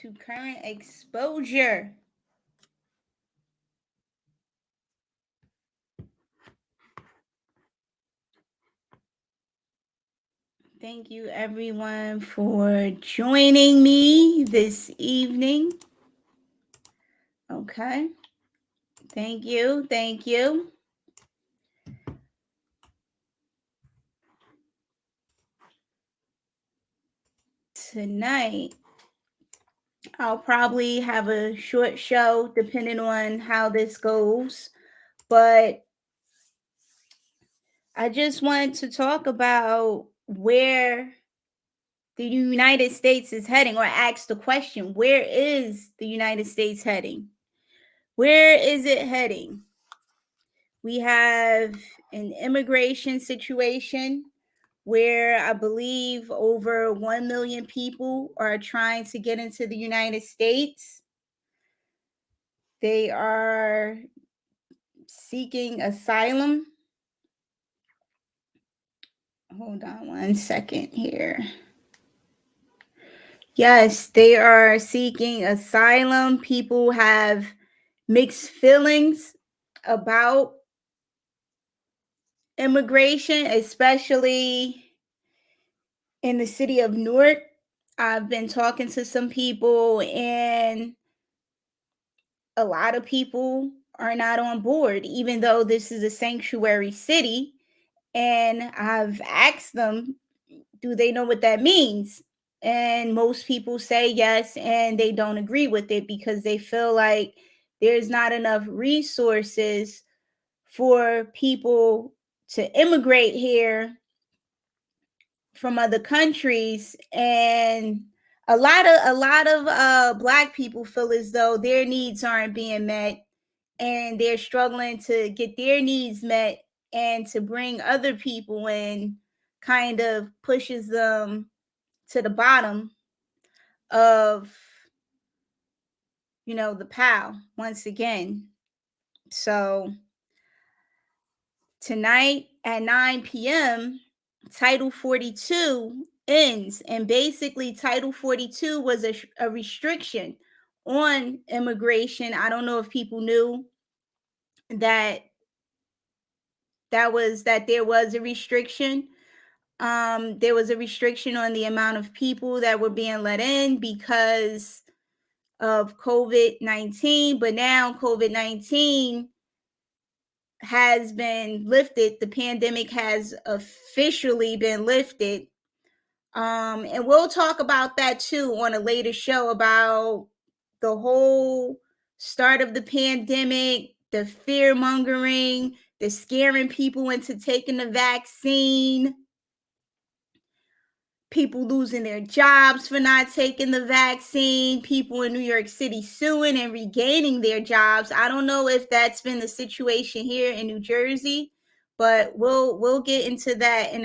to current exposure. Thank you, everyone, for joining me this evening. Okay. Thank you. Thank you. Tonight, I'll probably have a short show depending on how this goes. But I just wanted to talk about where the United States is heading, or ask the question, where is the United States heading? Where is it heading? We have an immigration situation where I believe over 1 million people are trying to get into the United States. They are seeking asylum. Hold on one second here. Yes, they are seeking asylum. People have mixed feelings about immigration, especially in the city of Newark. I've been talking to some people, and a lot of people are not on board, even though this is a sanctuary city. And I've asked them, do they know what that means? And most people say yes, and they don't agree with it because they feel like there's not enough resources for people to immigrate here from other countries. And a lot of black people feel as though their needs aren't being met, and they're struggling to get their needs met, and to bring other people in kind of pushes them to the bottom of the pile once again. So tonight at 9 p.m., Title 42 ends. And basically, Title 42 was a restriction on immigration. I don't know if people knew that there was a restriction. There was a restriction on the amount of people that were being let in because of COVID-19. But now COVID-19 has been lifted. The pandemic has officially been lifted. And we'll talk about that too on a later show, about the whole start of the pandemic, the fear mongering, the scaring people into taking the vaccine, people losing their jobs for not taking the vaccine, people in New York City suing and regaining their jobs. I don't know if that's been the situation here in New Jersey, but we'll get into that in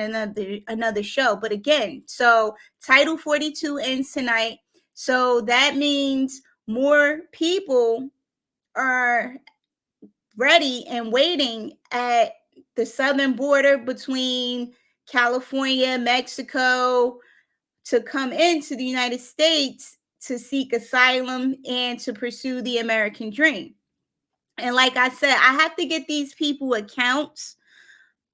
another show. But again, so Title 42 ends tonight. So that means more people are ready and waiting at the southern border between California, Mexico, to come into the United States to seek asylum and to pursue the American dream. And like I said, I have to get these people accounts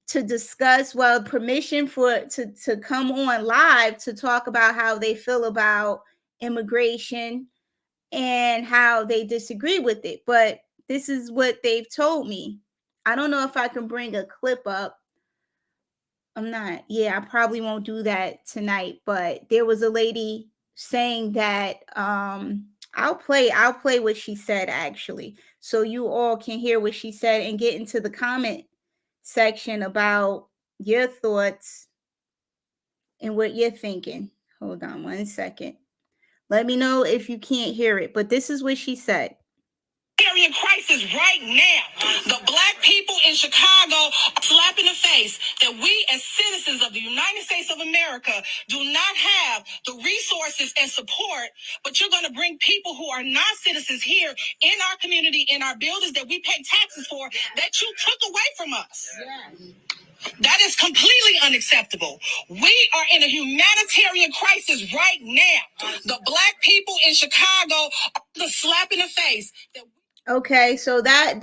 to discuss, well, permission to come on live to talk about how they feel about immigration and how they disagree with it. But this is what they've told me. I don't know if I can bring a clip up. I'm not. Yeah, I probably won't do that tonight. But there was a lady saying that I'll play what she said actually, so you all can hear what she said and get into the comment section about your thoughts and what you're thinking. Hold on one second. Let me know if you can't hear it. But this is what she said. Crisis right now. The black people in Chicago are slapped in the face that we as citizens of the United States of America do not have the resources and support, but you're going to bring people who are not citizens here in our community, in our buildings that we pay taxes for, that you took away from us. Yes. That is completely unacceptable. We are in a humanitarian crisis right now. The black people in Chicago are the slap in the face. Okay, so that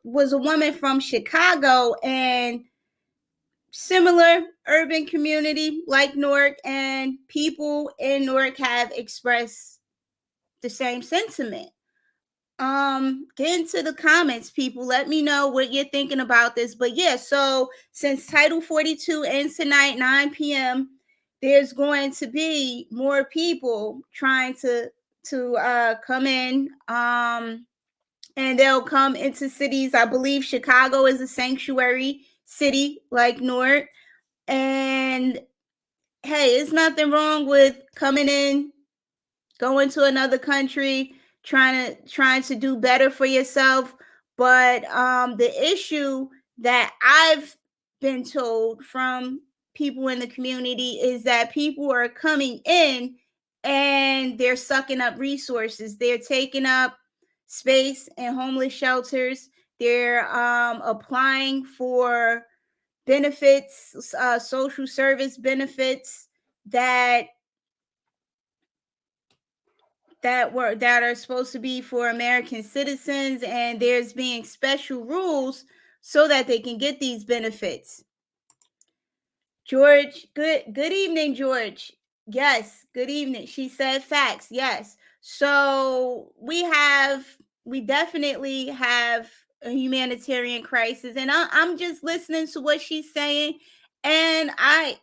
was a woman from Chicago, and similar urban community like Newark, and people in Newark have expressed the same sentiment. Get into the comments, people. Let me know what you're thinking about this. But yeah, so since Title 42 ends tonight, 9 p.m., there's going to be more people trying to come in. And they'll come into cities. I believe Chicago is a sanctuary city like Newark. And hey, it's nothing wrong with coming in, going to another country, trying to do better for yourself. But the issue that I've been told from people in the community is that people are coming in and they're sucking up resources. They're taking up space in homeless shelters. They're applying for benefits, social service benefits that that are supposed to be for American citizens, and there's being special rules so that they can get these benefits. George, good evening, George. Yes, good evening. She said facts. Yes. So we definitely have a humanitarian crisis, and I'm just listening to what she's saying, and I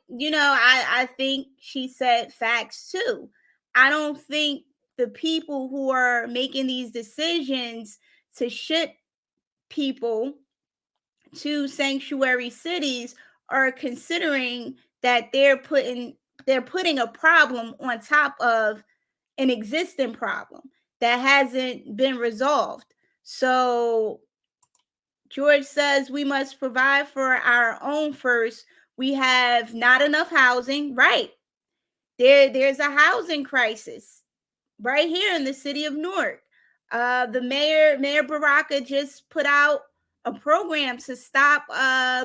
think she said facts too. I don't think the people who are making these decisions to ship people to sanctuary cities are considering that they're putting a problem on top of an existing problem that hasn't been resolved. So George says we must provide for our own first. We have not enough housing. Right. There's a housing crisis right here in the city of Newark. The Mayor Baraka, just put out a program to stop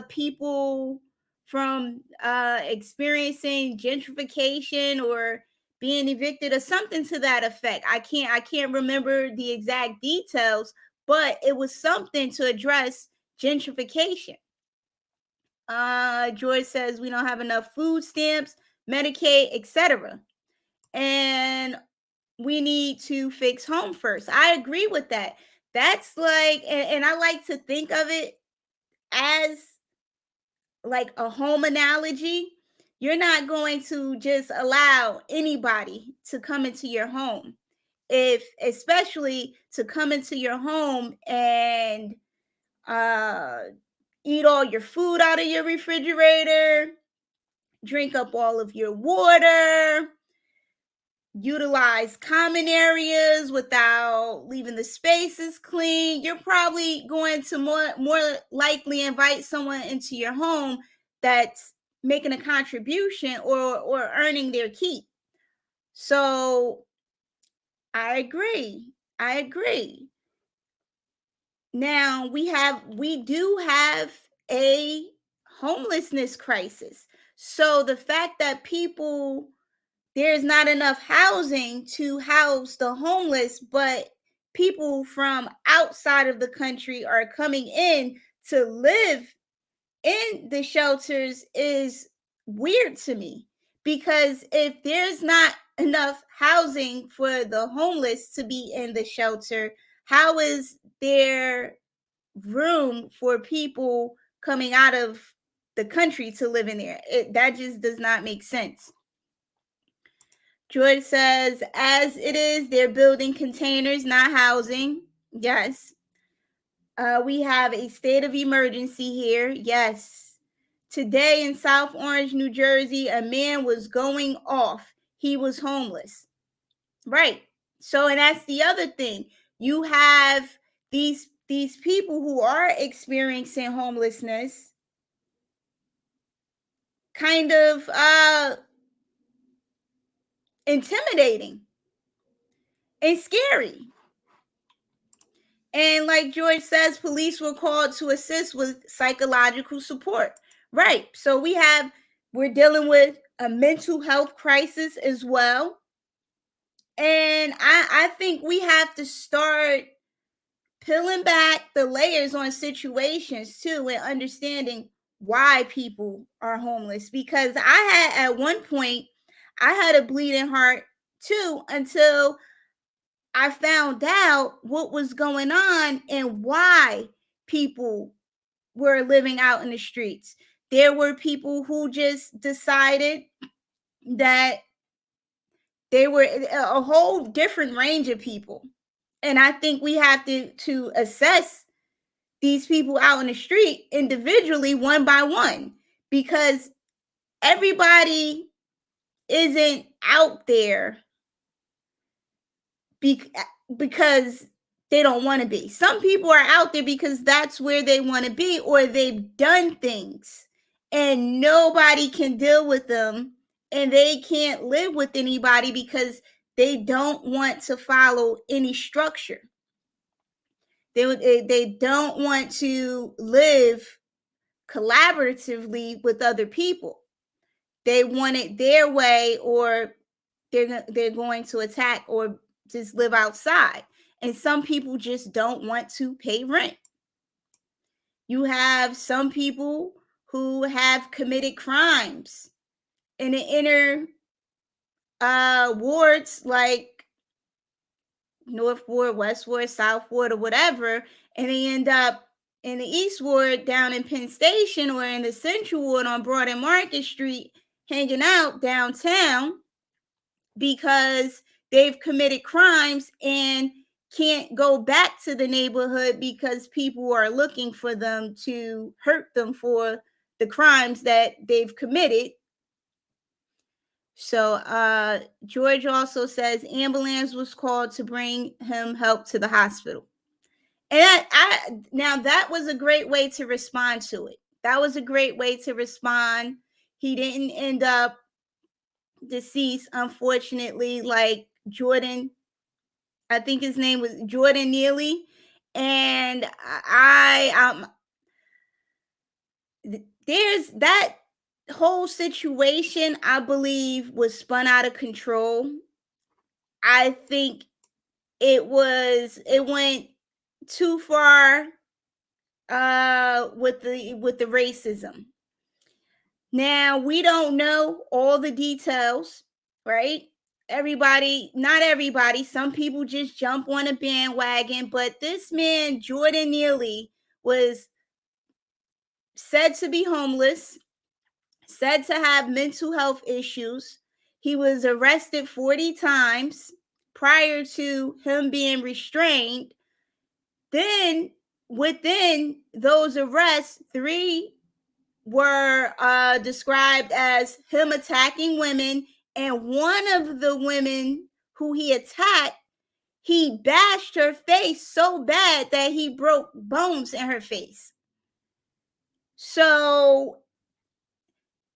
people from experiencing gentrification or being evicted or something to that effect. I can't remember the exact details, but it was something to address gentrification. Joy says we don't have enough food stamps, Medicaid, etc. And we need to fix home first. I agree with that. That's like, and I like to think of it as like a home analogy. You're not going to just allow anybody to come into your home, if especially to come into your home and uh eat all your food out of your refrigerator, drink up all of your water, utilize common areas without leaving the spaces clean. You're probably going to more likely invite someone into your home that's making a contribution or earning their keep. So I agree. I agree. Now we do have a homelessness crisis. So the fact that there's not enough housing to house the homeless, but people from outside of the country are coming in to live in the shelters is weird to me, because if there's not enough housing for the homeless to be in the shelter, how is there room for people coming out of the country to live in there? That just does not make sense. George says, as it is, they're building containers, not housing. Yes. We have a state of emergency here. Yes. Today in South Orange, New Jersey, a man was going off. He was homeless. Right. So, and that's the other thing. You have these people who are experiencing homelessness kind of intimidating and scary. And like George says, police were called to assist with psychological support. Right. So we're dealing with a mental health crisis as well. And I think we have to start peeling back the layers on situations too and understanding why people are homeless. Because at one point, I had a bleeding heart too until I found out what was going on and why people were living out in the streets. There were people who just decided that they were a whole different range of people. And I think we have to assess these people out in the street individually, one by one, because everybody isn't out there because they don't want to be. Some people are out there because that's where they want to be, or they've done things and nobody can deal with them, and they can't live with anybody because they don't want to follow any structure. They don't want to live collaboratively with other people. They want it their way, or they're going to attack or just live outside. And some people just don't want to pay rent. You have some people who have committed crimes in the inner wards, like North Ward, West Ward, South Ward, or whatever, and they end up in the East Ward down in Penn Station, or in the Central Ward on Broad and Market Street, hanging out downtown because they've committed crimes and can't go back to the neighborhood because people are looking for them to hurt them for the crimes that they've committed. So George also says ambulance was called to bring him help to the hospital. And now that was a great way to respond to it. That was a great way to respond. He didn't end up deceased, unfortunately, like Jordan. I think his name was Jordan Neely. And there's that whole situation, I believe, was spun out of control. I think it went too far with the racism. Now, we don't know all the details, right? Not everybody, some people just jump on a bandwagon, but this man, Jordan Neely, was said to be homeless, said to have mental health issues. He was arrested 40 times prior to him being restrained. Then, within those arrests, 3 were described as him attacking women, and one of the women who he attacked, he bashed her face so bad that he broke bones in her face. So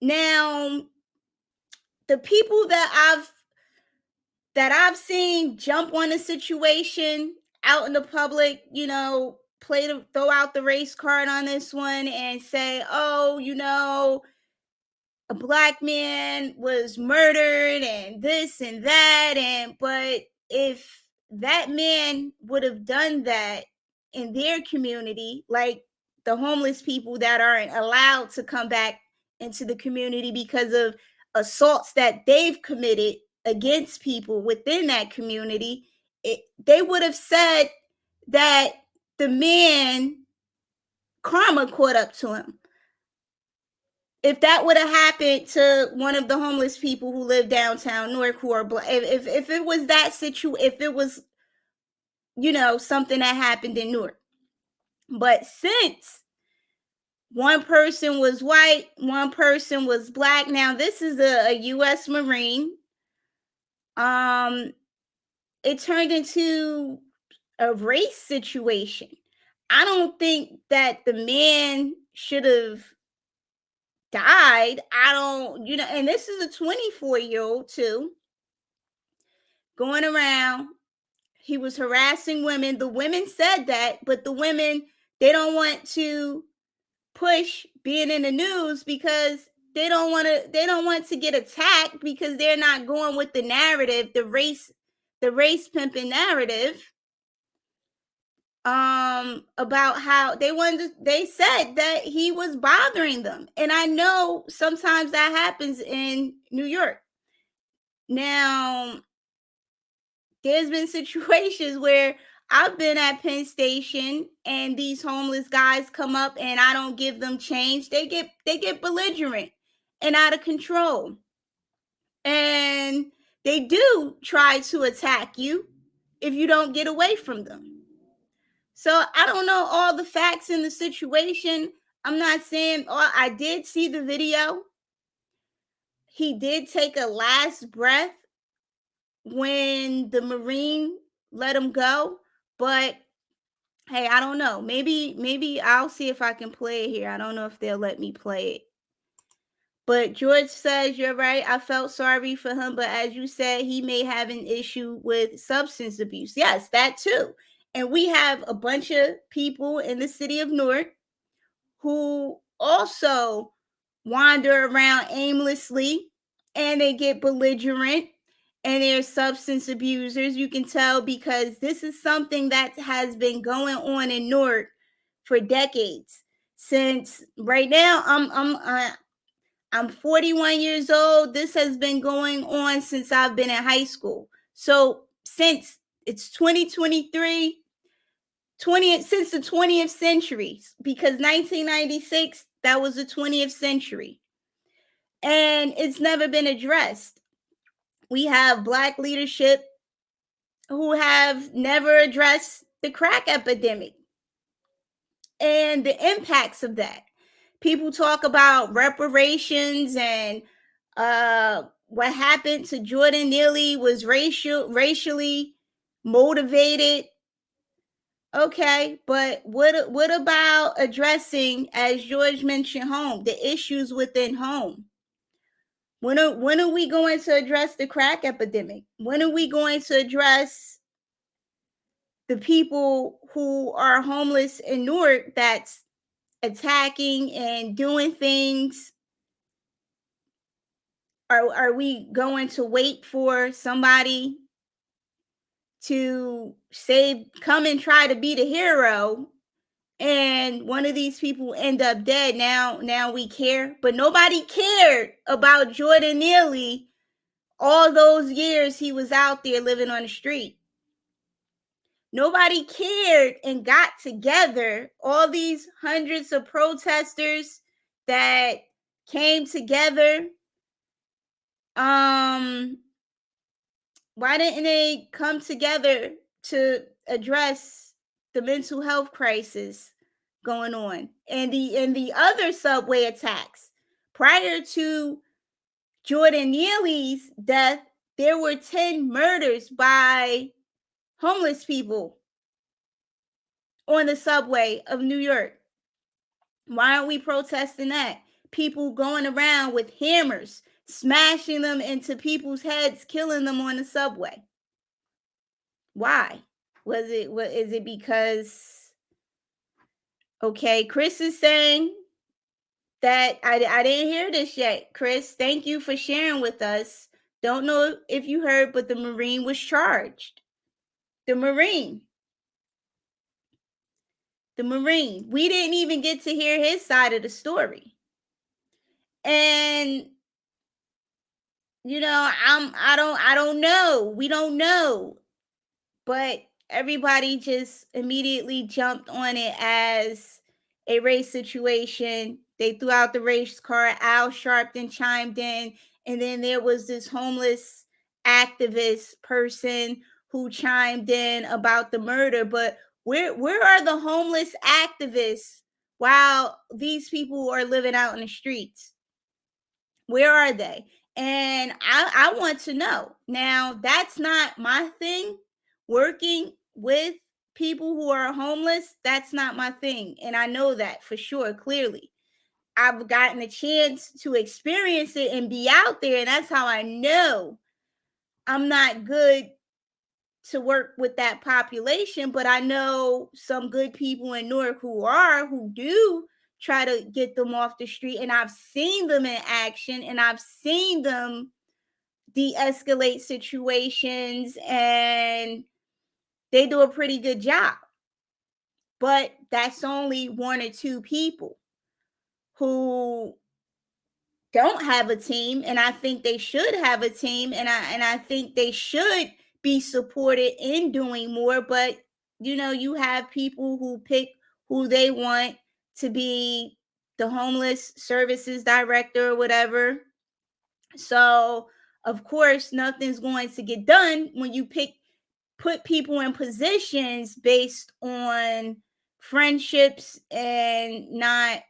now the people that I've seen jump on a situation out in the public, throw out the race card on this one and say, oh, a Black man was murdered and this and that. But if that man would have done that in their community, like the homeless people that aren't allowed to come back into the community because of assaults that they've committed against people within that community, they would have said that the man, karma caught up to him. If that would have happened to one of the homeless people who live downtown Newark, who are Black, if it was that if it was, something that happened in Newark. But since one person was white, one person was Black, now this is a U.S. Marine. It turned into a race situation. I don't think that the man should have died. I don't, and this is a 24-year-old too, going around He was harassing women. The women said that, but the women, they don't want to push being in the news because they don't want to get attacked because they're not going with the narrative, the race pimping narrative, about how they said that he was bothering them. And I know sometimes that happens in New York. Now, there's been situations where I've been at Penn Station and these homeless guys come up and I don't give them change. They get belligerent and out of control. And they do try to attack you if you don't get away from them. So I don't know all the facts in the situation. I'm not saying, I did see the video. He did take a last breath when the Marine let him go, but hey, I don't know. Maybe I'll see if I can play it here. I don't know if they'll let me play it. But George says, you're right. I felt sorry for him, but as you said, he may have an issue with substance abuse. Yes, that too. And we have a bunch of people in the city of Newark who also wander around aimlessly and they get belligerent and they're substance abusers. You can tell because this is something that has been going on in Newark for decades. Since right now, I'm 41 years old. This has been going on since I've been in high school. So since it's 2023, since the 20th century, because 1996, that was the 20th century. And it's never been addressed. We have Black leadership who have never addressed the crack epidemic and the impacts of that. People talk about reparations and what happened to Jordan Neely was racially motivated. Okay, but what about addressing, as George mentioned, home, the issues within home? When are we going to address the crack epidemic? When are we going to address the people who are homeless in Newark that's attacking and doing things? Are we going to wait for somebody to come and try to be the hero, and one of these people end up dead? Now we care, but nobody cared about Jordan Neely all those years he was out there living on the street. Nobody cared and got together, all these hundreds of protesters that came together. Why didn't they come together to address the mental health crisis going on and the other subway attacks? Prior to Jordan Neely's death, there were 10 murders by homeless people on the subway of New York. Why aren't we protesting that? People going around with hammers, smashing them into people's heads, killing them on the subway. Why? Is it because, okay, Chris is saying that I didn't hear this yet. Chris, thank you for sharing with us. Don't know if you heard, but the Marine was charged. The Marine. We didn't even get to hear his side of the story. And I don't know. We don't know. But everybody just immediately jumped on it as a race situation. They threw out the race card. Al Sharpton chimed in. And then there was this homeless activist person who chimed in about the murder. But where are the homeless activists while these people are living out in the streets? Where are they? And I want to know. Now, that's not my thing. Working with people who are homeless, that's not my thing. And I know that for sure, clearly. I've gotten a chance to experience it and be out there. And that's how I know I'm not good to work with that population, but I know some good people in Newark who do try to get them off the street, and I've seen them in action, and I've seen them de-escalate situations, and they do a pretty good job. But that's only one or two people who don't have a team, and I think they should have a team, and I think they should be supported in doing more. But you have people who pick who they want to be the homeless services director or whatever. So of course nothing's going to get done when you put people in positions based on friendships and not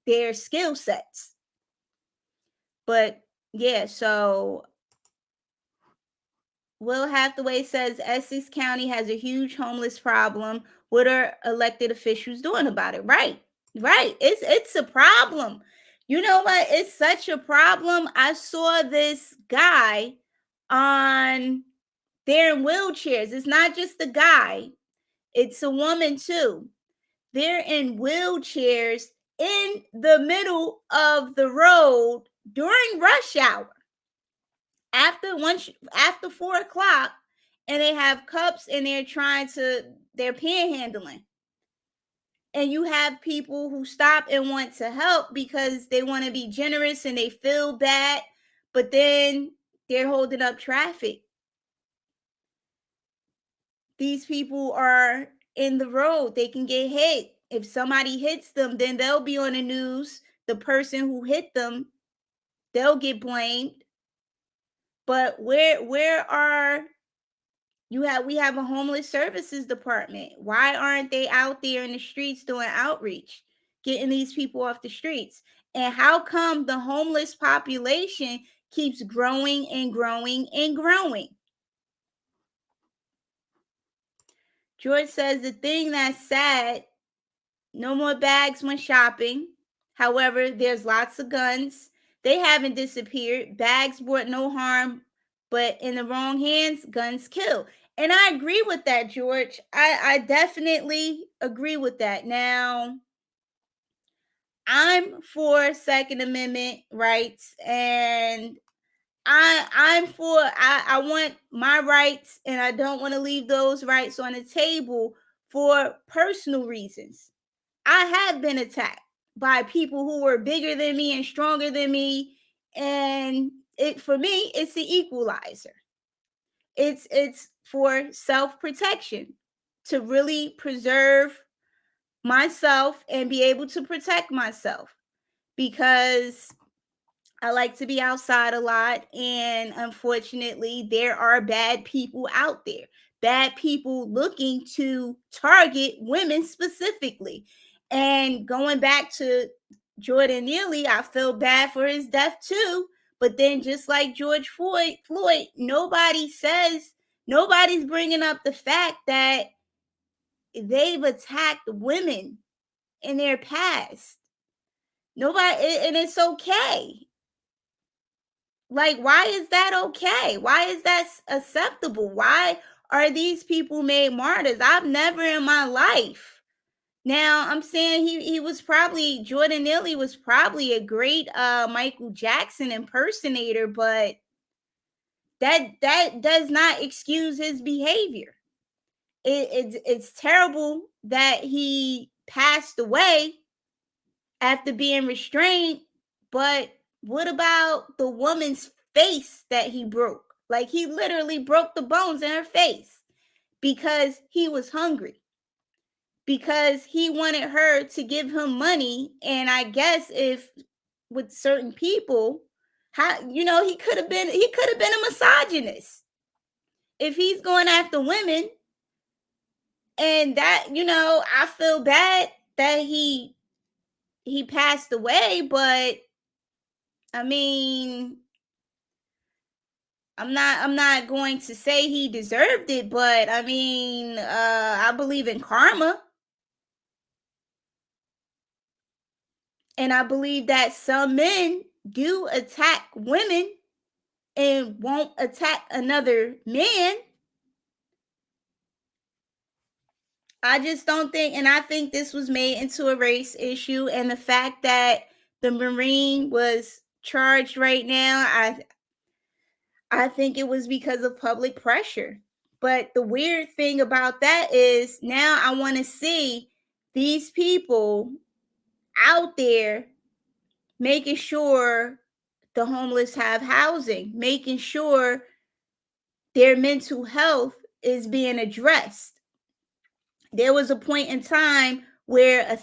their skill sets. But yeah, so Will Hathaway says Essex County has a huge homeless problem. What are elected officials doing about it? Right. Right. It's a problem. You know what? It's such a problem. I saw this guy on they're in wheelchairs. It's not just the guy, it's a woman too. They're in wheelchairs in the middle of the road during rush hour after 4 o'clock, and they have cups and they're panhandling. And you have people who stop and want to help because they want to be generous and they feel bad, but then they're holding up traffic. These people are in the road, they can get hit. If somebody hits them, then they'll be on the news. The person who hit them, they'll get blamed. But where are we have a homeless services department. Why aren't they out there in the streets doing outreach, getting these people off the streets? And how come the homeless population keeps growing and growing and growing? George says the thing that's sad, no more bags when shopping. However, there's lots of guns. They haven't disappeared. Bags brought no harm, but in the wrong hands, guns kill. And I agree with that, George. I definitely agree with that. Now, I'm for Second Amendment rights, and I want my rights, and I don't want to leave those rights on the table for personal reasons. I have been attacked by people who were bigger than me and stronger than me, and for me it's the equalizer. It's for self-protection, to really preserve myself and be able to protect myself, because I like to be outside a lot, and unfortunately, there are bad people out there. Bad people looking to target women specifically. And going back to Jordan Neely, I feel bad for his death too. But then, just like George Floyd, nobody's bringing up the fact that they've attacked women in their past. Nobody, and it's okay. Like, why is that okay? Why is that acceptable? Why are these people made martyrs? I've never in my life. Now, I'm saying he was probably Jordan Neely was probably a great Michael Jackson impersonator, but that does not excuse his behavior. It's terrible that he passed away after being restrained, but what about the woman's face that he broke? Like, he literally broke the bones in her face because he was hungry, because he wanted her to give him money. And I guess if with certain people, he could have been a misogynist if he's going after women. And that, I feel bad that he passed away, but I mean, I'm not going to say he deserved it, but I mean, I believe in karma. And I believe that some men do attack women and won't attack another man. I just don't think, and I think this was made into a race issue, and the fact that the Marine was charged right now, I think it was because of public pressure. But the weird thing about that is now I want to see these people out there making sure the homeless have housing, making sure their mental health is being addressed. There was a point in time where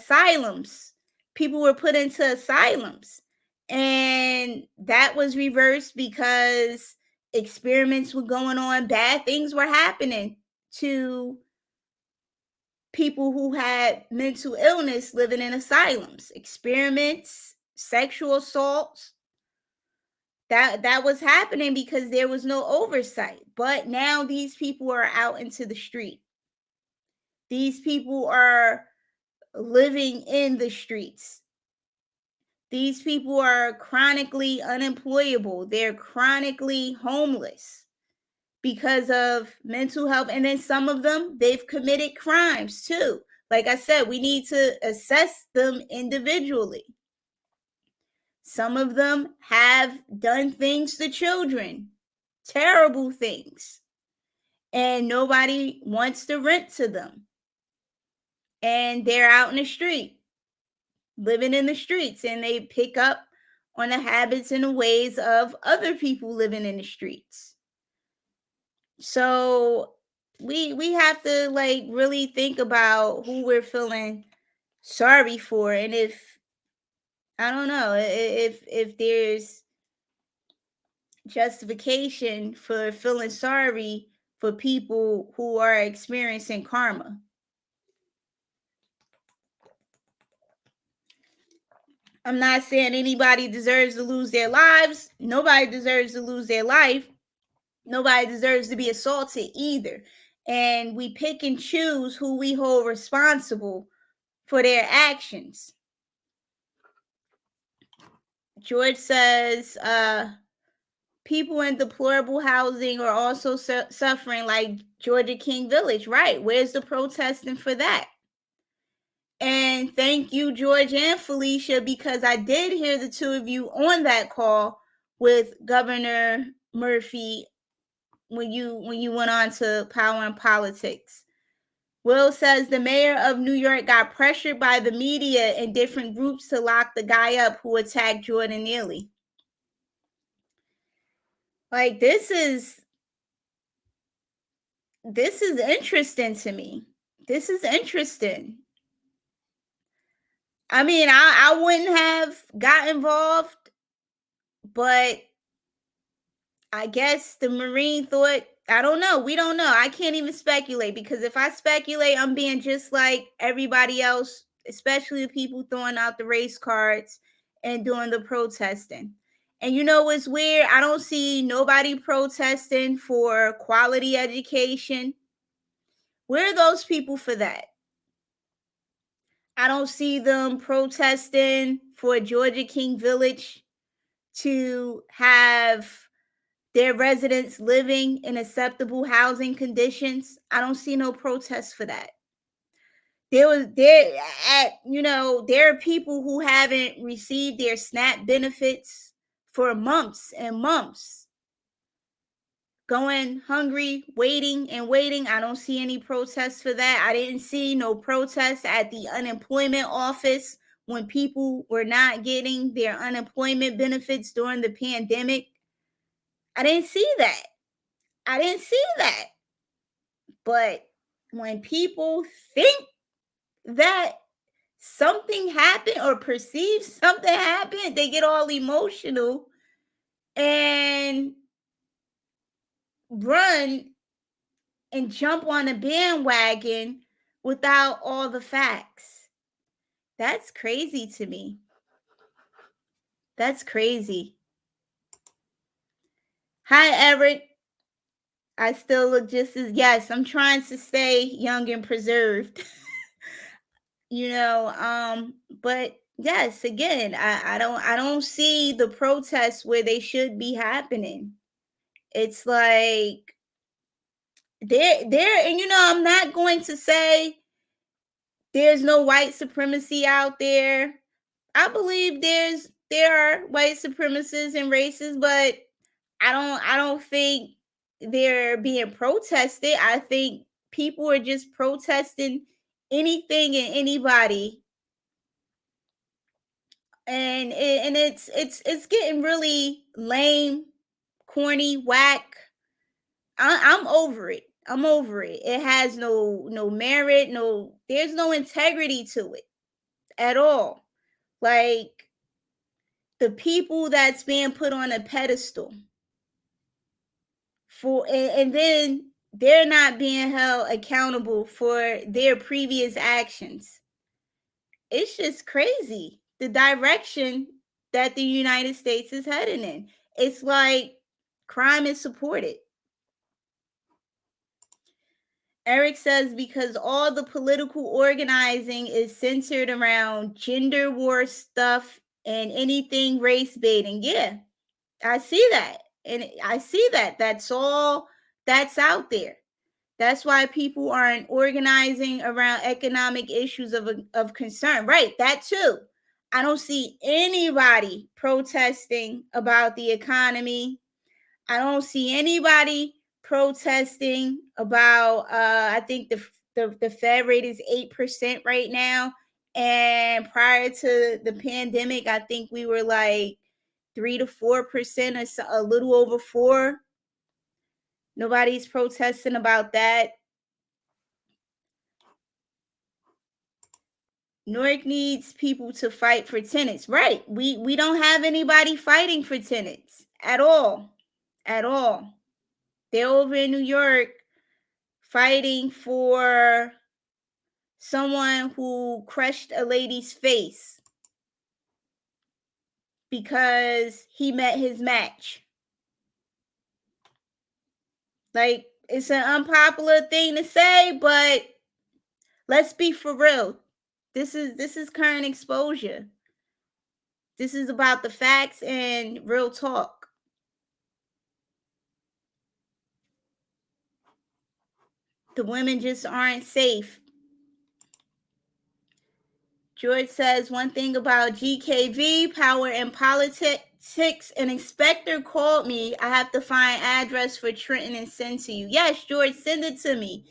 people were put into asylums, and that was reversed because experiments were going on, bad things were happening to people who had mental illness living in asylums, experiments, sexual assaults. That was happening because there was no oversight. But now these people are out into the street. These people are living in the streets. These people are chronically unemployable. They're chronically homeless because of mental health. And then some of them, they've committed crimes too. Like I said, we need to assess them individually. Some of them have done things to children, terrible things, and nobody wants to rent to them. And they're out in the street, living in the streets, and they pick up on the habits and the ways of other people living in the streets. So we have to like really think about who we're feeling sorry for, and if I don't know if there's justification for feeling sorry for people who are experiencing karma. I'm not saying anybody deserves to lose their lives. Nobody deserves to lose their life. Nobody deserves to be assaulted either. And we pick and choose who we hold responsible for their actions. George says, people in deplorable housing are also suffering, like Georgia King Village. Right. Where's the protesting for that? And thank you, George and Felicia, because I did hear the two of you on that call with Governor Murphy when you went on to Power and Politics. Will says the mayor of New York got pressured by the media and different groups to lock the guy up who attacked Jordan Neely. Like this is interesting to me. This is interesting. I mean, I wouldn't have got involved, but I guess the Marine thought, I don't know. We don't know. I can't even speculate, because if I speculate, I'm being just like everybody else, especially the people throwing out the race cards and doing the protesting. And you know what's weird? I don't see nobody protesting for quality education. Where are those people for that? I don't see them protesting for Georgia King Village to have their residents living in acceptable housing conditions. I don't see no protests for that. There are people who haven't received their SNAP benefits for months and months, going hungry, waiting and waiting. I don't see any protests for that. I didn't see no protests at the unemployment office when people were not getting their unemployment benefits during the pandemic. I didn't see that. But when people think that something happened or perceive something happened, they get all emotional and run and jump on a bandwagon without all the facts. That's crazy to me. That's crazy. Hi, Eric. I still look just as, yes, I'm trying to stay young and preserved. But yes, again, I don't see the protests where they should be happening. It's like they're and I'm not going to say there's no white supremacy out there. I believe there are white supremacists and racists, but I don't think they're being protested. I think people are just protesting anything and anybody. And it's getting really lame, corny, whack. I'm over it. I'm over it. It has no merit, there's no integrity to it at all. Like the people that's being put on a pedestal and then they're not being held accountable for their previous actions. It's just crazy the direction that the United States is heading in. It's like crime is supported. Eric says because all the political organizing is centered around gender war stuff and anything race baiting. Yeah, I see that. And I see that. That's all that's out there. That's why people aren't organizing around economic issues of concern. Right, that too. I don't see anybody protesting about the economy. I don't see anybody protesting about I think the Fed rate is 8% right now. And prior to the pandemic, I think we were like 3 to 4% or so, a little over 4. Nobody's protesting about that. Newark needs people to fight for tenants. Right. We don't have anybody fighting for tenants at all. At all. They're over in New York fighting for someone who crushed a lady's face because he met his match. Like, it's an unpopular thing to say, but let's be for real. This is current exposure. This is about the facts and real talk. The women just aren't safe. George says one thing about GKV, power and politics. An inspector called me. I have to find address for Trenton and send to you. Yes, George, send it to me.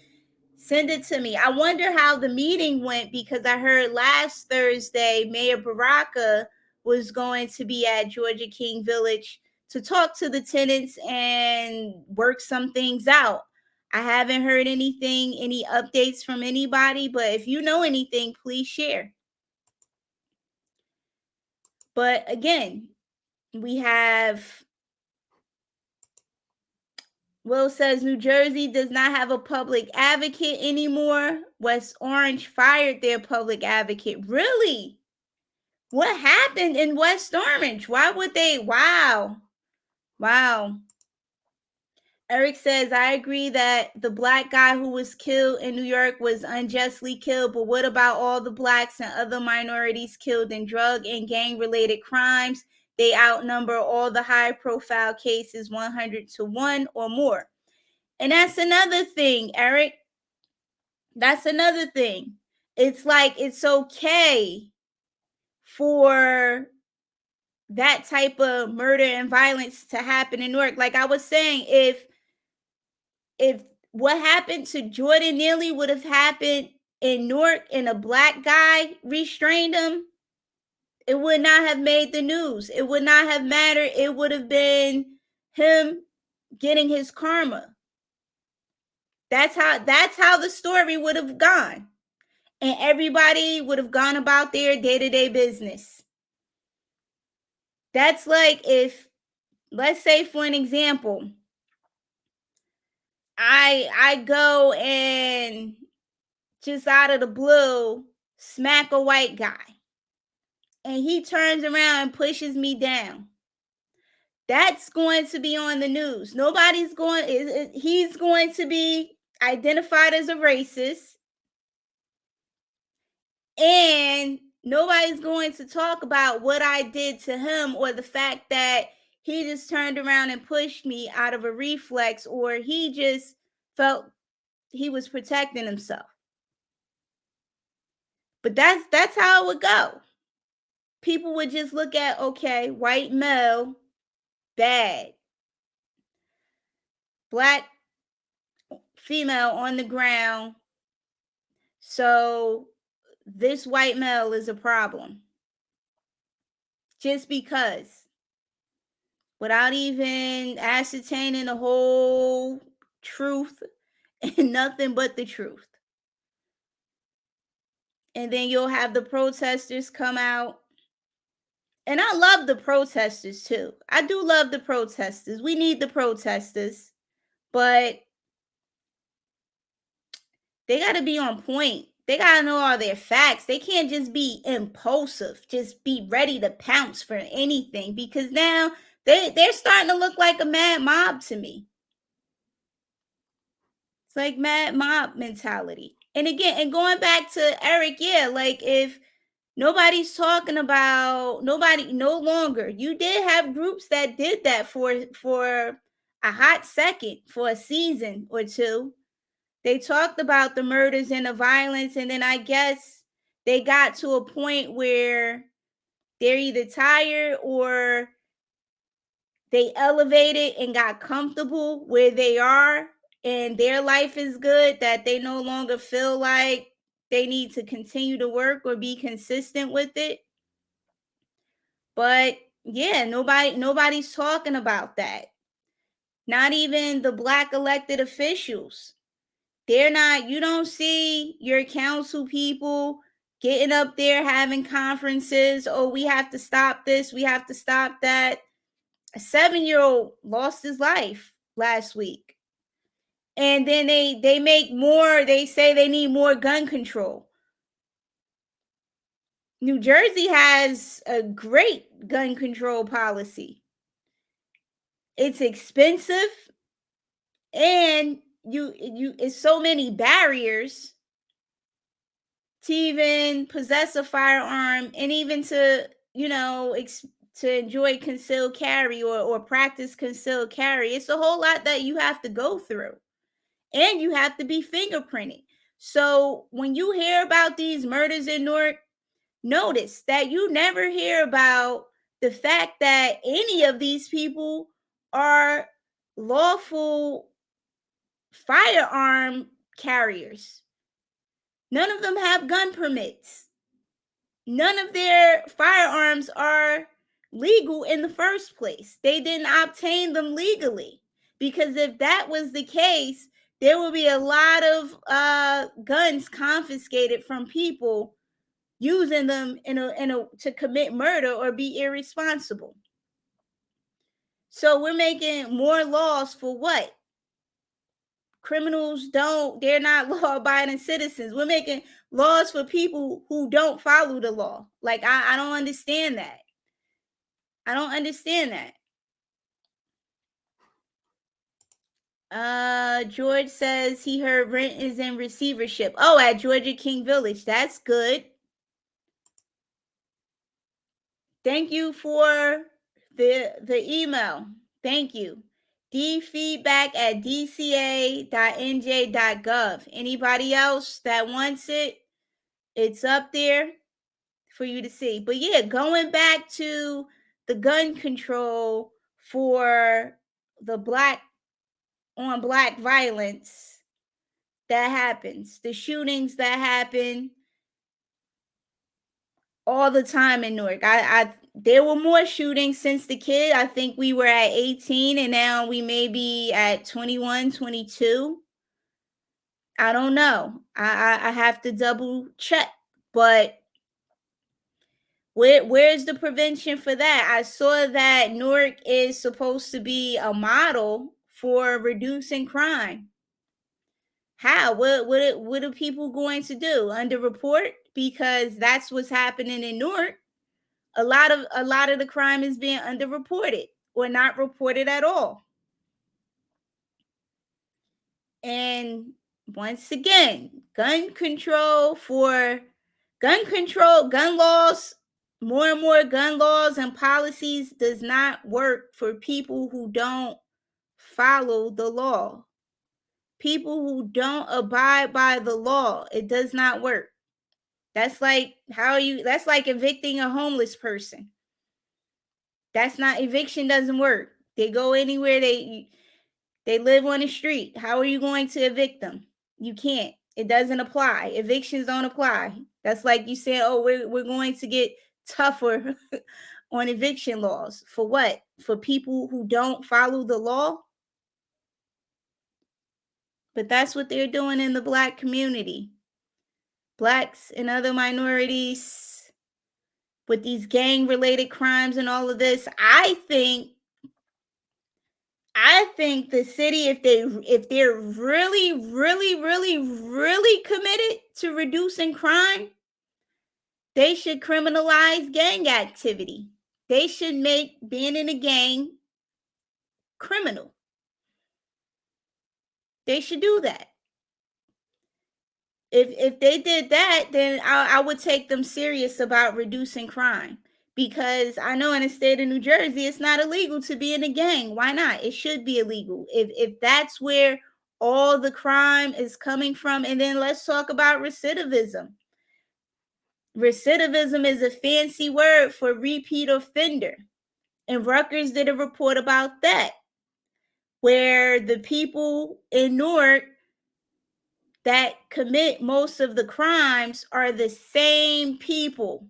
Send it to me. I wonder how the meeting went because I heard last Thursday Mayor Baraka was going to be at Georgia King Village to talk to the tenants and work some things out. I haven't heard anything, any updates from anybody, but if you know anything, please share. But again, we have Will says New Jersey does not have a public advocate anymore. West Orange fired their public advocate. Really? What happened in West Orange? Why would they? Wow. Eric says, I agree that the black guy who was killed in New York was unjustly killed, but what about all the blacks and other minorities killed in drug and gang-related crimes? They outnumber all the high-profile cases 100 to 1 or more. And that's another thing, Eric. That's another thing. It's like it's okay for that type of murder and violence to happen in Newark. Like I was saying, if what happened to Jordan Neely would have happened in Newark and a black guy restrained him, it would not have made the news. It would not have mattered. It would have been him getting his karma. That's how the story would have gone. And everybody would have gone about their day-to-day business. That's like if, let's say for an example, I go and just out of the blue smack a white guy and he turns around and pushes me down. That's going to be on the news. He's going to be identified as a racist. And nobody's going to talk about what I did to him or the fact that he just turned around and pushed me out of a reflex, or he just felt he was protecting himself. But that's how it would go. People would just look at, okay, white male, bad. Black female on the ground. So this white male is a problem. Just because. Without even ascertaining the whole truth and nothing but the truth. And then you'll have the protesters come out. And I love the protesters too. I do love the protesters. We need the protesters, but they got to be on point. They got to know all their facts. They can't just be impulsive, just be ready to pounce for anything, because now they're starting to look like a mad mob to me. It's like mad mob mentality. And again, and going back to Eric, yeah, like if nobody's talking about, nobody no longer. You did have groups that did that for a hot second, for a season or two. They talked about the murders and the violence, and then I guess they got to a point where they're either tired or they elevated and got comfortable where they are and their life is good, that they no longer feel like they need to continue to work or be consistent with it. But yeah, nobody's talking about that. Not even the black elected officials. They're not, you don't see your council people getting up there having conferences. Oh, we have to stop this, we have to stop that. A 7-year-old lost his life last week. And then they make more, they say they need more gun control. New Jersey has a great gun control policy. It's expensive, and you it's so many barriers to even possess a firearm, and even to, to enjoy concealed carry or practice concealed carry. It's a whole lot that you have to go through, and you have to be fingerprinted. So when you hear about these murders in Newark, notice that you never hear about the fact that any of these people are lawful firearm carriers. None of them have gun permits. None of their firearms are legal in the first place. They didn't obtain them legally, because if that was the case, there would be a lot of guns confiscated from people using them to commit murder or be irresponsible. So we're making more laws for what? Criminals they're not law abiding citizens. We're making laws for people who don't follow the law. Like, I don't understand that. I don't understand that. George says he heard rent is in receivership. Oh, at Georgia King Village. That's good. Thank you for the email. Thank you. dfeedback@dca.nj.gov. Anybody else that wants it, it's up there for you to see. But yeah, going back to the gun control for the black on black violence that happens, the shootings that happen all the time in Newark. There were more shootings since the kid. I think we were at 18 and now we may be at 21, 22. I don't know. I have to double check. But where's the prevention for that? I saw that Newark is supposed to be a model for reducing crime. How? What are people going to do? Underreport? Because that's what's happening in Newark. A lot of the crime is being underreported or not reported at all. And once again, gun laws, more and more gun laws and policies does not work for people who don't follow the law. People who don't abide by the law, it does not work. That's like that's like evicting a homeless person. That's not, eviction doesn't work. They go anywhere, they live on the street. How are you going to evict them? You can't. It doesn't apply. Evictions don't apply. That's like you said, oh, we're going to get tougher on eviction laws. For what? For people who don't follow the law? But that's what they're doing in the Black community. Blacks and other minorities with these gang related crimes and all of this. I think the city, if they're really committed to reducing crime, they should criminalize gang activity. They should make being in a gang criminal. They should do that. If they did that, then I would take them serious about reducing crime. Because I know in the state of New Jersey, it's not illegal to be in a gang. Why not? It should be illegal. If that's where all the crime is coming from. And then let's talk about recidivism. Recidivism is a fancy word for repeat offender. And Rutgers did a report about that, where the people in Newark that commit most of the crimes are the same people,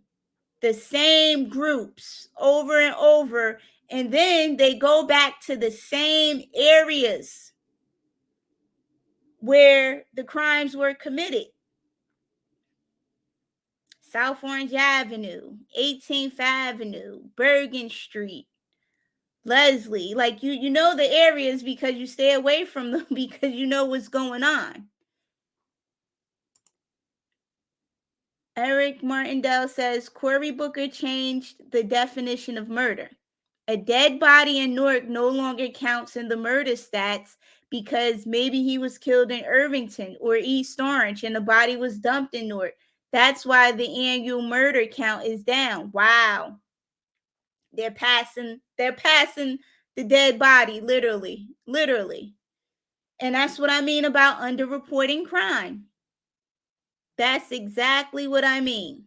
the same groups over and over. And then they go back to the same areas where the crimes were committed. South Orange Avenue, 18th Avenue, Bergen Street, Leslie. Like you know the areas because you stay away from them because you know what's going on. Eric Martindale says Cory Booker changed the definition of murder. A dead body in Newark no longer counts in the murder stats because maybe he was killed in Irvington or East Orange and the body was dumped in Newark. That's why the annual murder count is down. Wow. They're passing the dead body, literally. And that's what I mean about underreporting crime. That's exactly what I mean.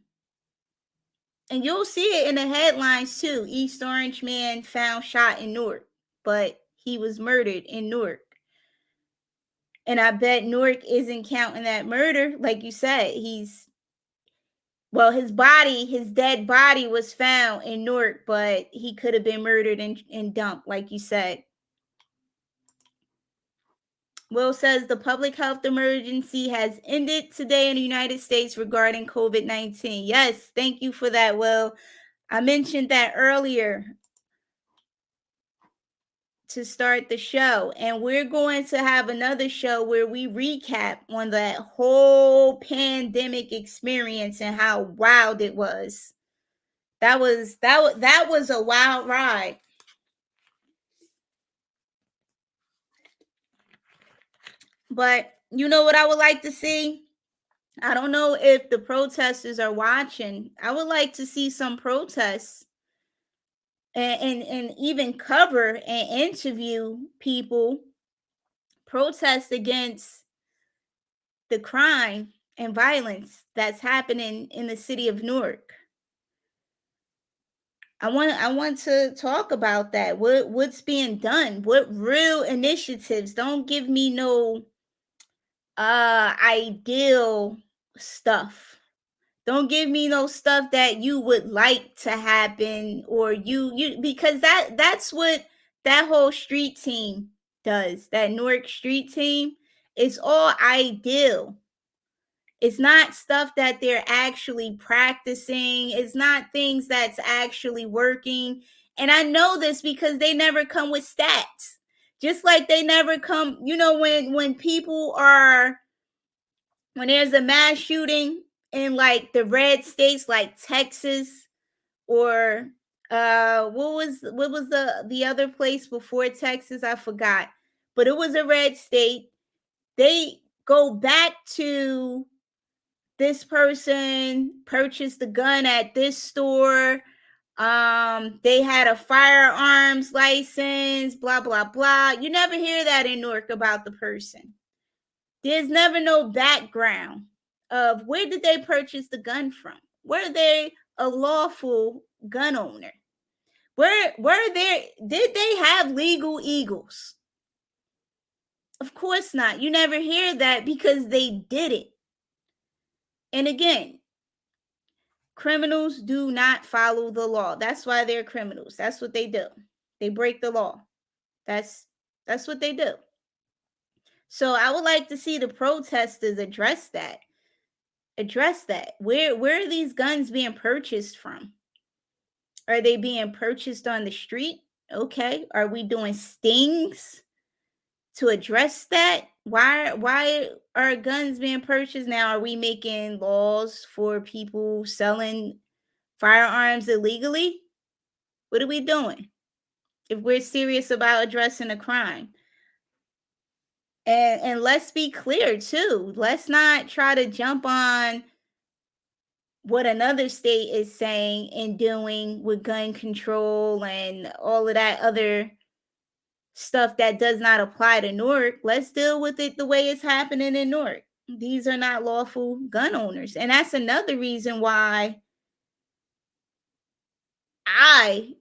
And you'll see it in the headlines too. East Orange man found shot in Newark, but he was murdered in Newark. And I bet Newark isn't counting that murder. Like you said, his dead body was found in Newark, but he could have been murdered and dumped, like you said. Will says the public health emergency has ended today in the United States regarding COVID-19. Yes, thank you for that, Will. I mentioned that earlier to start the show, and we're going to have another show where we recap on that whole pandemic experience and how wild it was. That was a wild ride. But you know what I would like to see? I don't know if the protesters are watching. I would like to see some protests and even cover and interview people protest against the crime and violence that's happening in the city of Newark. I want to talk about that. What's being done? What real initiatives? Don't give me no ideal stuff. Don't give me no stuff that you would like to happen, or you because that's what that whole street team does. That Newark street team is all ideal. It's not stuff that they're actually practicing. It's not things that's actually working. And I know this because they never come with stats. Just like they never come, when people are, when there's a mass shooting in like the red states like Texas, or what was the other place before Texas? I forgot. But it was a red state. They go back to this person purchased the gun at this store. They had a firearms license, blah, blah, blah. You never hear that in Newark about the person. There's never no background. of where did they purchase the gun from? Were they a lawful gun owner? Did they have legal eagles? Of course not. You never hear that because they did it. And again, criminals do not follow the law. That's why they're criminals. That's what they do. They break the law. That's what they do. So I would like to see the protesters address that. Where are these guns being purchased from? Are they being purchased on the street? Okay. Are we doing stings to address that? Why are guns being purchased now? Are we making laws for people selling firearms illegally? What are we doing? If we're serious about addressing a crime. And let's be clear too. Let's not try to jump on what another state is saying and doing with gun control and all of that other stuff that does not apply to Newark. Let's deal with it the way it's happening in Newark. These are not lawful gun owners. And that's another reason why I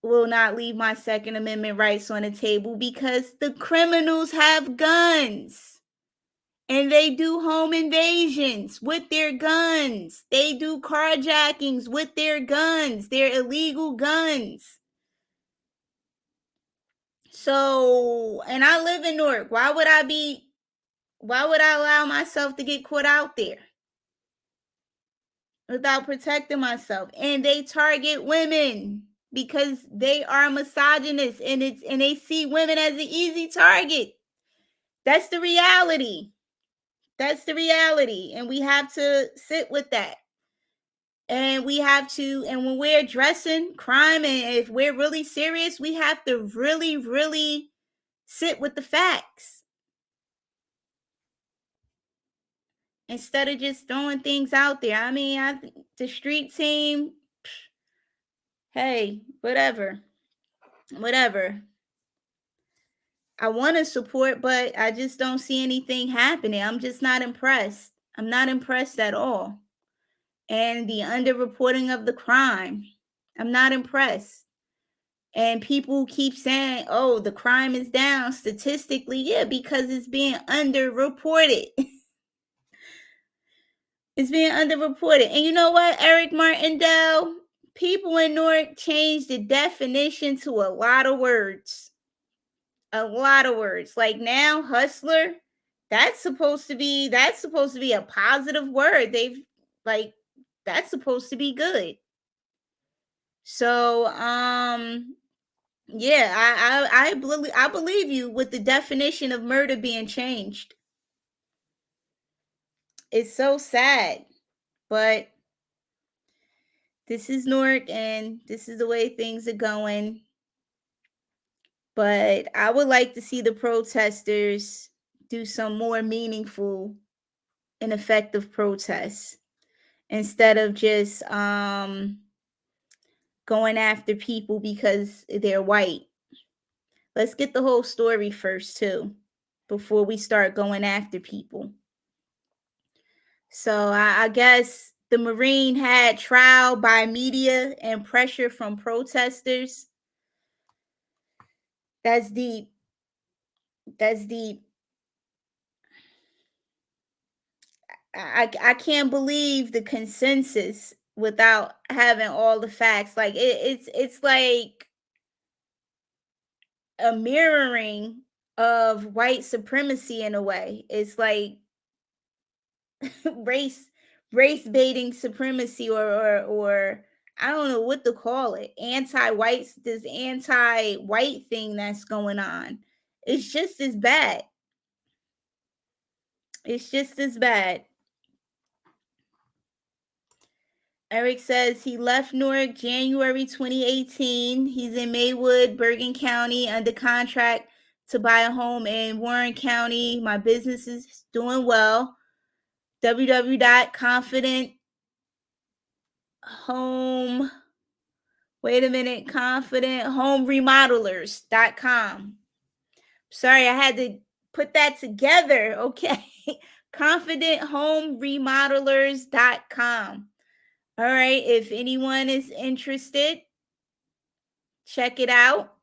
will not leave my Second Amendment rights on the table, because the criminals have guns. And they do home invasions with their guns. They do carjackings with their guns, their illegal guns. So, and I live in Newark. Why would I allow myself to get caught out there without protecting myself? And they target women because they are misogynist, and they see women as an easy target. That's the reality. That's the reality. And we have to sit with that. And when we're addressing crime, and if we're really serious, we have to really, really sit with the facts instead of just throwing things out there. I mean, the street team, hey, whatever. I want to support, but I just don't see anything happening. I'm just not impressed. I'm not impressed at all. And the underreporting of the crime, I'm not impressed. And people keep saying, oh, the crime is down statistically. Yeah, because it's being underreported. It's being underreported. And you know what, Eric Martindale? People in Newark changed the definition to a lot of words. A lot of words. Like now, hustler, that's supposed to be a positive word. That's supposed to be good. So yeah, I believe you with the definition of murder being changed. It's so sad, but this is Newark and this is the way things are going. But I would like to see the protesters do some more meaningful and effective protests instead of just going after people because they're white. Let's get the whole story first too, before we start going after people. So I guess the Marine had trial by media and pressure from protesters. That's deep. That's deep. I can't believe the consensus without having all the facts. Like it's like a mirroring of white supremacy in a way. It's like race baiting supremacy, or I don't know what to call it. This anti-white thing that's going on. It's just as bad. It's just as bad. Eric says he left Newark January 2018. He's in Maywood, Bergen County, under contract to buy a home in Warren County. My business is doing well. confidenthomeremodelers.com. Sorry, I had to put that together. Okay. ConfidentHomeRemodelers.com. All right, if anyone is interested, check it out.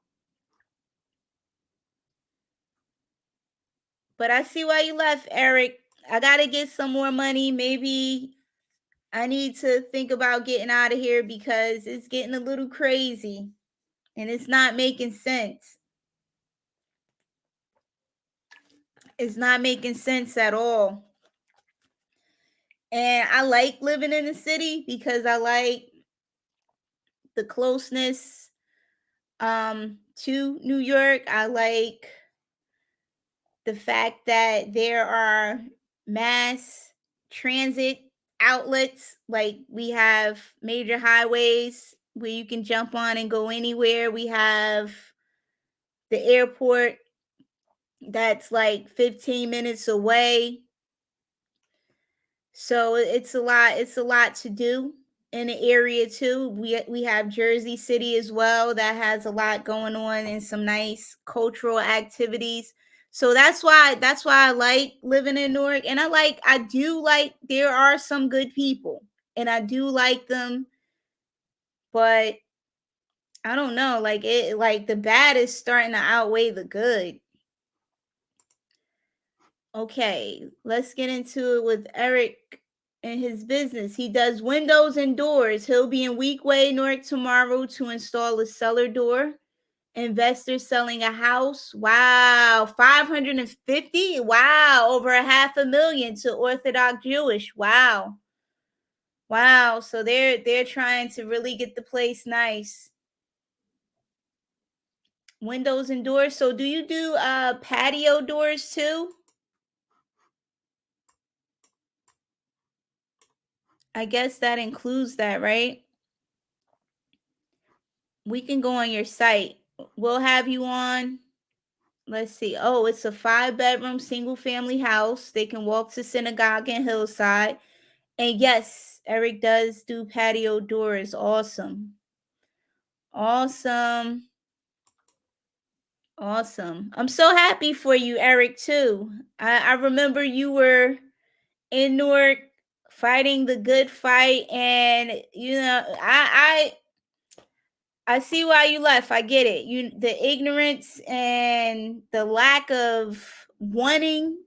But I see why you left, Eric. I got to get some more money. Maybe I need to think about getting out of here because it's getting a little crazy and it's not making sense. It's not making sense at all. And I like living in the city because I like the closeness to New York. I like the fact that there are mass transit outlets, like we have major highways where you can jump on and go anywhere. We have the airport that's like 15 minutes away. So it's a lot to do in the area too. We have Jersey City as well that has a lot going on and some nice cultural activities. So that's why I like living in Newark. And I do like there are some good people and I do like them, but I don't know, like the bad is starting to outweigh the good. Okay, let's get into it with Eric and his business. He does windows and doors. He'll be in Weekway, Newark tomorrow to install a cellar door. Investors selling a house. Wow, 550. Wow, over a half a million to Orthodox Jewish. Wow. Wow, so they're trying to really get the place nice. Windows and doors. So do you do patio doors too? I guess that includes that, right? We can go on your site. We'll have you on. Let's see. Oh, it's a 5-bedroom single family house. They can walk to synagogue and hillside. And yes, Eric does do patio doors. Awesome. Awesome. Awesome. I'm so happy for you, Eric, too. I remember you were in Newark fighting the good fight. And I see why you left. I get it. The ignorance and the lack of wanting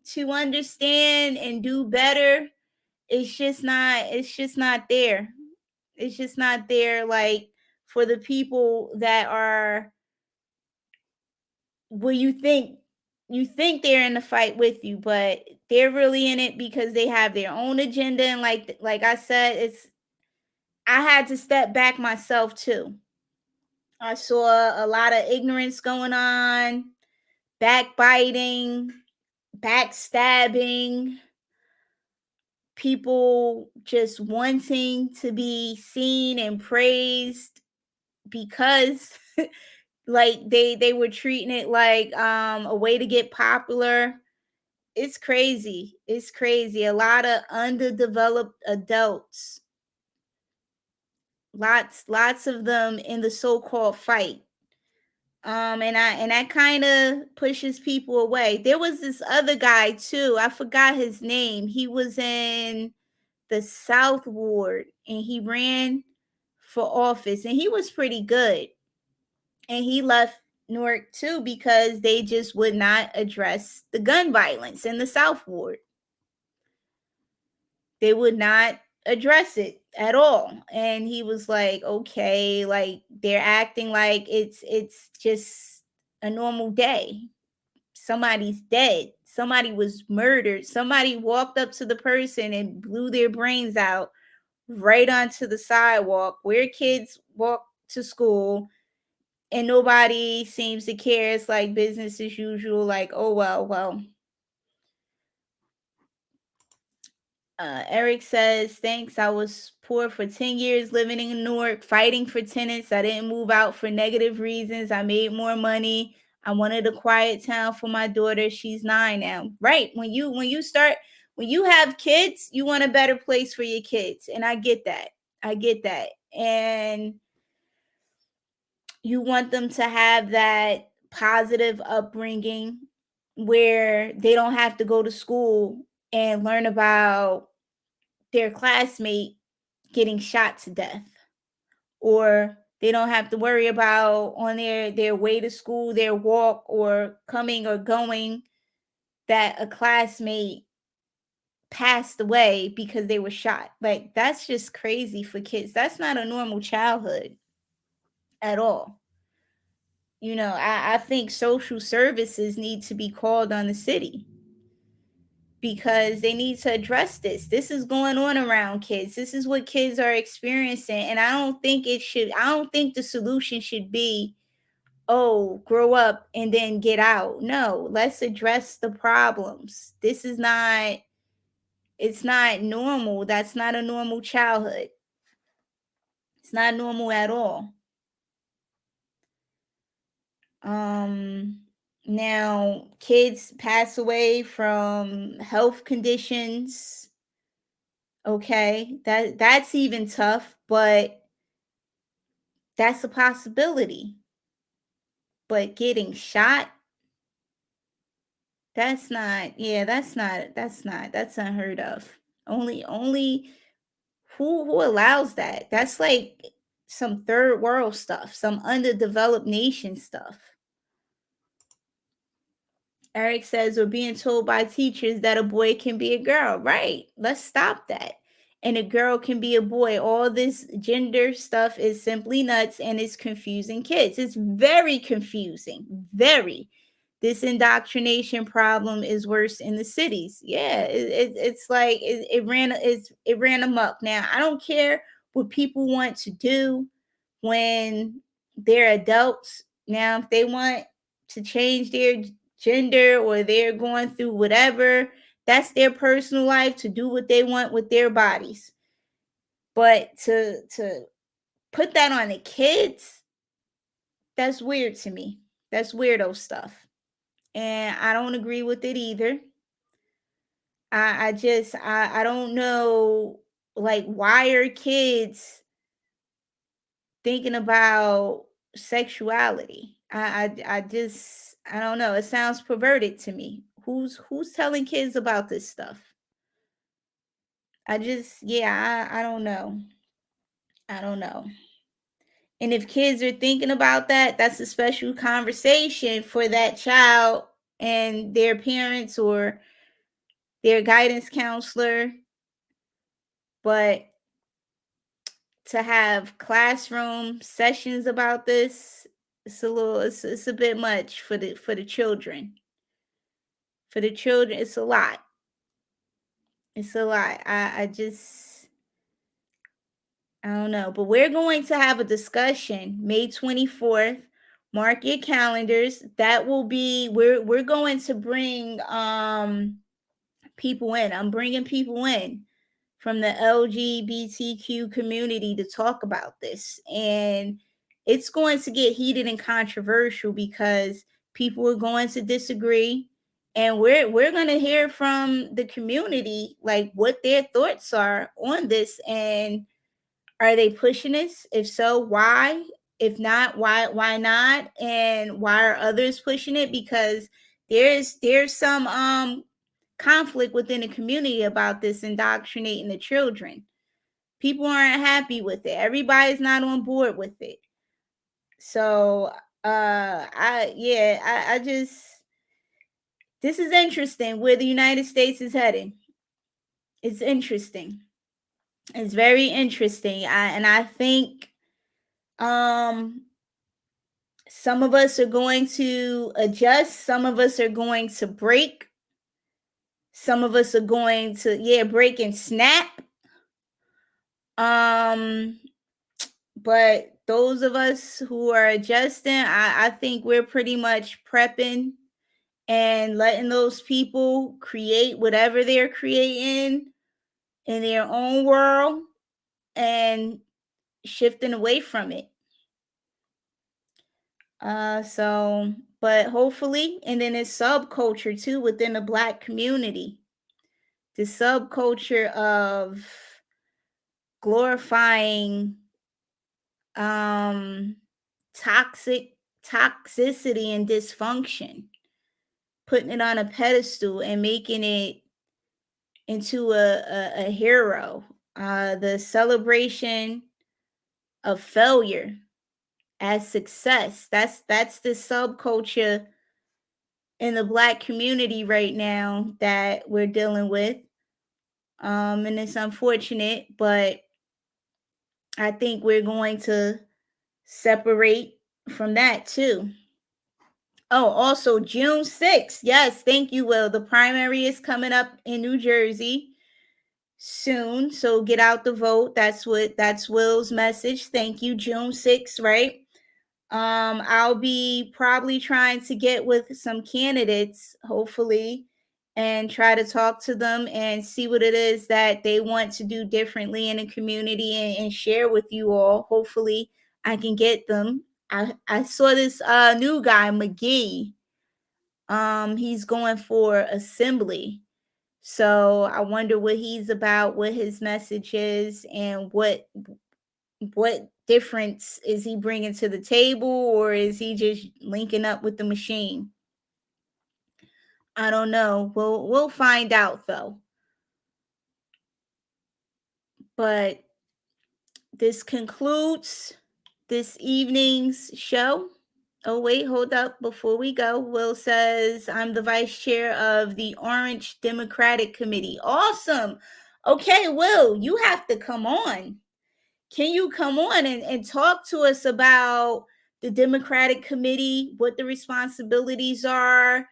to understand and do better, it's just not there. It's just not there, like, for the people that are well, you think they're in the fight with you, but they're really in it because they have their own agenda. And like I said, I had to step back myself too. I saw a lot of ignorance going on, backbiting, backstabbing, people just wanting to be seen and praised because like they were treating it like a way to get popular. It's crazy. It's crazy. A lot of underdeveloped adults. Lots of them in the so-called fight. And that kind of pushes people away. There was this other guy too. I forgot his name. He was in the South Ward and he ran for office and he was pretty good. And he left Newark too because they just would not address the gun violence in the South Ward. They would not address it at all. And he was like, okay, like they're acting like it's just a normal day. Somebody's dead. Somebody was murdered. Somebody walked up to the person and blew their brains out right onto the sidewalk where kids walk to school, and nobody seems to care. It's like business as usual, like, oh well. Eric says, thanks. I was poor for 10 years living in Newark, fighting for tenants. I didn't move out for negative reasons. I made more money. I wanted a quiet town for my daughter. She's 9 now. Right. When you have kids, you want a better place for your kids. And I get that. I get that. And you want them to have that positive upbringing where they don't have to go to school and learn about their classmate getting shot to death, or they don't have to worry about on their way to school, their walk or coming or going, that a classmate passed away because they were shot. Like, that's just crazy for kids. That's not a normal childhood at all. I think social services need to be called on the city, because they need to address this. This is going on around kids. This is what kids are experiencing. And I don't think the solution should be, oh, grow up and then get out. No, let's address the problems. It's not normal. That's not a normal childhood. It's not normal at all. Now kids pass away from health conditions. Okay, that's even tough, but that's a possibility. But getting shot, that's unheard of. Only who allows that? That's like some third world stuff, some underdeveloped nation stuff. Eric says we're being told by teachers that a boy can be a girl. Right. Let's stop that. And a girl can be a boy. All this gender stuff is simply nuts, and it's confusing kids. It's very confusing. Very. This indoctrination problem is worse in the cities. Yeah, it's like it ran amok. Now, I don't care what people want to do when they're adults. Now, if they want to change their gender, or they're going through whatever, that's their personal life, to do what they want with their bodies. But to put that on the kids, that's weird to me. That's weirdo stuff. And I don't agree with it either. I don't know, like, why are kids thinking about sexuality? I don't know. It sounds perverted to me. Who's telling kids about this stuff? I don't know. I don't know. And if kids are thinking about that, that's a special conversation for that child and their parents or their guidance counselor. But to have classroom sessions about this, it's a bit much for the children. For the children, it's a lot. It's a lot. I don't know. But we're going to have a discussion May 24th. Mark your calendars. That will be, we're going to bring people in. I'm bringing people in from the LGBTQ community to talk about this. And it's going to get heated and controversial, because people are going to disagree. And we're going to hear from the community, like, what their thoughts are on this. And are they pushing this? If so, why? If not, why not? And why are others pushing it? Because there's some conflict within the community about this indoctrinating the children. People aren't happy with it. Everybody's not on board with it. So I just, this is interesting where the United States is heading. It's interesting. It's very interesting. I think some of us are going to adjust, some of us are going to break, some of us are going to break and snap. But those of us who are adjusting, I think we're pretty much prepping and letting those people create whatever they're creating in their own world and shifting away from it. But hopefully, and then it's subculture too within the Black community. The subculture of glorifying toxicity and dysfunction, putting it on a pedestal and making it into a hero. The celebration of failure as success. That's the subculture in the Black community right now that we're dealing with. And it's unfortunate, but I think we're going to separate from that too. Oh, also June 6th. Yes, thank you, Will. The primary is coming up in New Jersey soon. So get out the vote. That's Will's message. Thank you. June 6th, right? I'll be probably trying to get with some candidates, hopefully, and try to talk to them and see what it is that they want to do differently in the community and share with you all. Hopefully, I can get them. I saw this new guy, McGee. He's going for assembly. So I wonder what he's about, what his message is, and what difference is he bringing to the table, or is he just linking up with the machine? I don't know. We'll find out though. But this concludes this evening's show. Oh, wait, hold up. Before we go, Will says, I'm the vice chair of the Orange Democratic Committee. Awesome. Okay, Will, you have to come on. Can you come on and talk to us about the Democratic Committee, what the responsibilities are,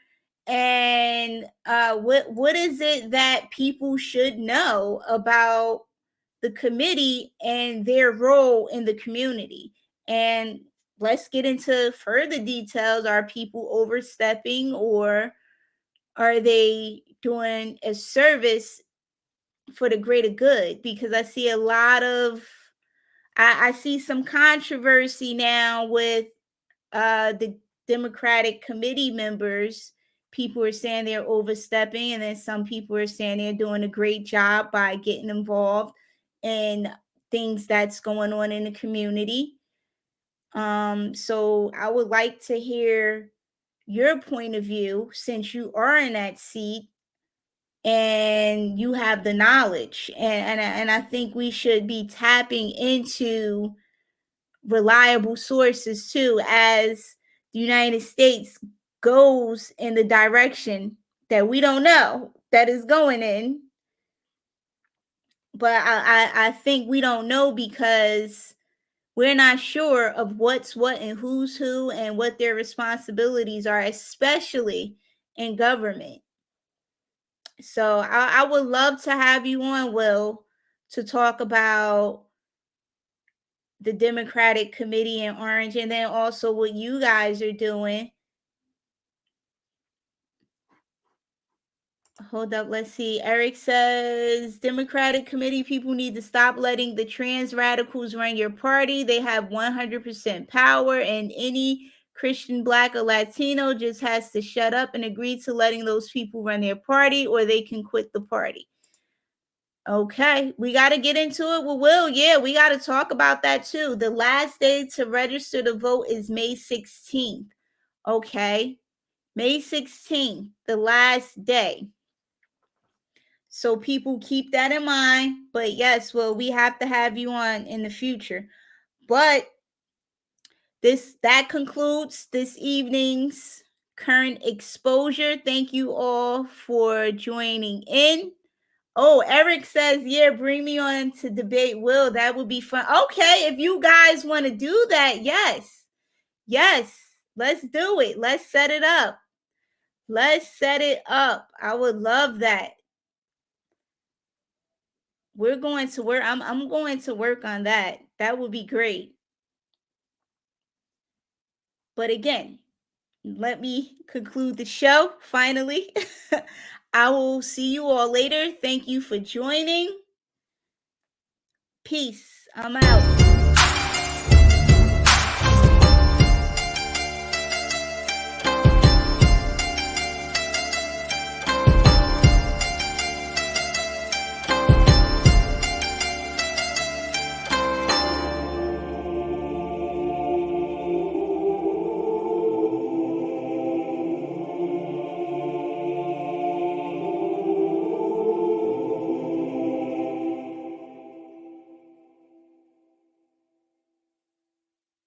and what is it that people should know about the committee and their role in the community? And let's get into further details. Are people overstepping, or are they doing a service for the greater good? Because I see a lot of I see some controversy now with the Democratic committee members. People are saying they're overstepping, and then some people are saying they're doing a great job by getting involved in things that's going on in the community. So I would like to hear your point of view, since you are in that seat and you have the knowledge. And I think we should be tapping into reliable sources too, as the United States goes in the direction that we don't know that is going in. But I think we don't know because we're not sure of what's what and who's who and what their responsibilities are, especially in government. So I would love to have you on, Will, to talk about the Democratic Committee in Orange, and then also what you guys are doing. Hold up, let's see. Eric says, Democratic Committee people need to stop letting the trans radicals run your party. They have 100% power, and any Christian, Black, or Latino just has to shut up and agree to letting those people run their party, or they can quit the party. Okay, we got to get into it with Will. Yeah, we got to talk about that too. The last day to register to vote is May 16th. Okay, May 16th, the last day. So people keep that in mind. But yes, Will, we have to have you on in the future. But that concludes this evening's current exposure. Thank you all for joining in. Oh, Eric says, yeah, bring me on to debate Will. That would be fun. Okay, if you guys want to do that, yes. Yes, let's do it. Let's set it up. Let's set it up. I would love that. We're going to work. I'm going to work on that. That would be great. But again, let me conclude the show finally. I will see you all later. Thank you for joining. Peace. I'm out.